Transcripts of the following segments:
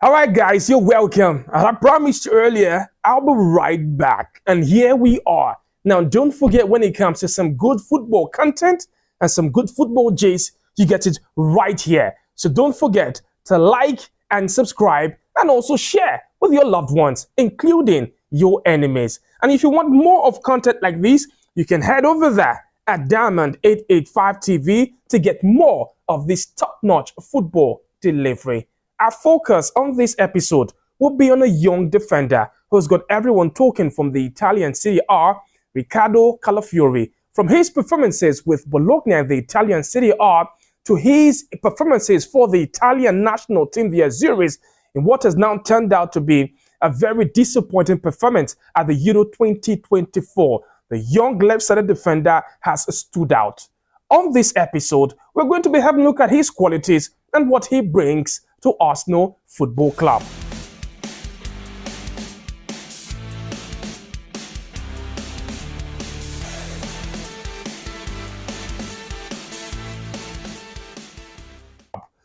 All right, guys, you're welcome. As I promised you earlier, I'll be right back. And here we are. Now, don't forget when it comes to some good football content and some good football J's, you get it right here. So don't forget to like and subscribe and also share with your loved ones, including your enemies. And if you want more of content like this, you can head over there at Diamond 885 TV to get more of this top-notch football delivery. Our focus on this episode will be on a young defender who's got everyone talking from the Italian Serie A, Riccardo Calafiori. From his performances with Bologna in the Italian Serie A to his performances for the Italian national team, the Azzurris, in what has now turned out to be a very disappointing performance at the Euro 2024. The young left-sided defender has stood out. On this episode, we're going to be having a look at his qualities and what he brings to Arsenal Football Club.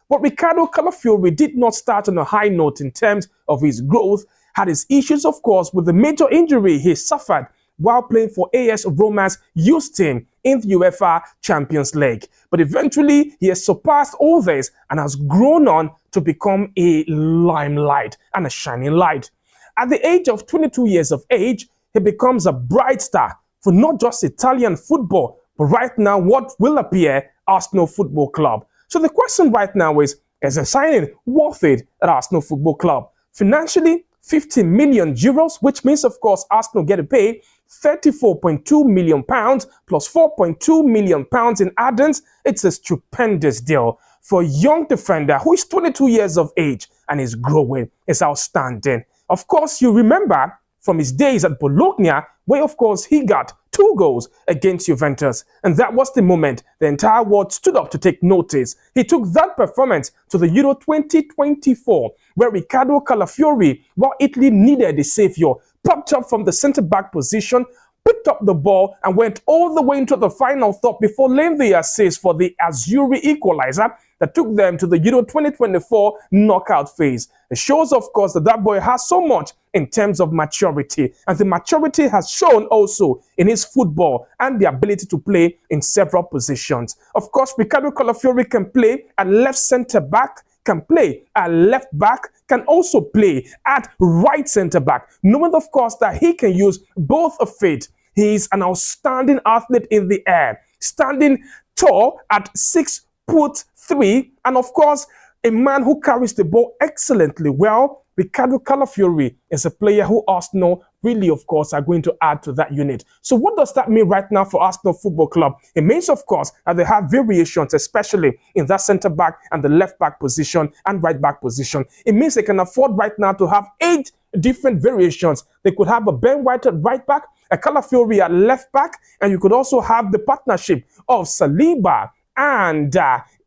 But Riccardo Calafiori did not start on a high note in terms of his growth, had his issues, of course, with the major injury he suffered while playing for AS Roma's youth team in the UEFA Champions League. But eventually, he has surpassed all this and has grown on to become a limelight and a shining light. At the age of 22 years of age, he becomes a bright star for not just Italian football, but right now what will appear Arsenal Football Club. So the question right now is a signing worth it at Arsenal Football Club? Financially, 50 million euros, which means, of course, Arsenal get to pay 34.2 million pounds plus 4.2 million pounds in add-ons. It's a stupendous deal for a young defender who is 22 years of age and is growing. It's outstanding. Of course, you remember from his days at Bologna, where, of course, he got 2 goals against Juventus. And that was the moment the entire world stood up to take notice. He took that performance to the Euro 2024, where Riccardo Calafiori, while Italy needed a savior, popped up from the centre-back position, picked up the ball and went all the way into the final third before laying the assist for the Azzurri equalizer that took them to the Euro 2024 knockout phase. It shows, of course, that boy has so much in terms of maturity, and the maturity has shown also in his football and the ability to play in several positions. Of course, Riccardo Calafiori can play at left centre-back, can play at left back, can also play at right centre back, knowing, of course, that he can use both of it. He's an outstanding athlete in the air, standing tall at 6'3", and of course, a man who carries the ball excellently well. Riccardo Calafiori is a player who Arsenal really, of course, are going to add to that unit. So what does that mean right now for Arsenal Football Club? It means, of course, that they have variations, especially in that centre-back and the left-back position and right-back position. It means they can afford right now to have 8 different variations. They could have a Ben White at right-back, a Calafiori at left-back, and you could also have the partnership of Saliba and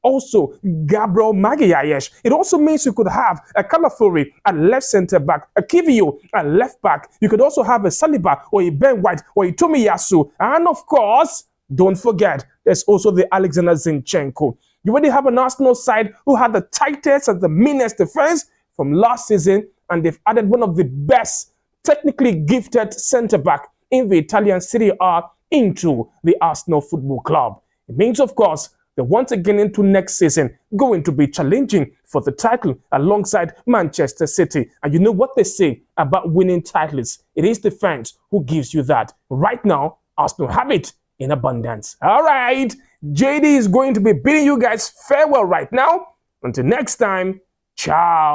also Gabriel Magalhaes. It also means you could have a Calafiori at left centre back, a Kivio at left back. You could also have a Saliba or a Ben White or a Tomiyasu. And of course, don't forget, there's also the Alexander Zinchenko. You already have an Arsenal side who had the tightest and the meanest defense from last season, and they've added one of the best technically gifted centre back in the Italian Serie A into the Arsenal Football Club. It means, of course, they're once again into next season going to be challenging for the title alongside Manchester City. And you know what they say about winning titles? It is the fans who gives you that. Right now, Arsenal have it in abundance. All right, JD is going to be bidding you guys farewell right now. Until next time, ciao.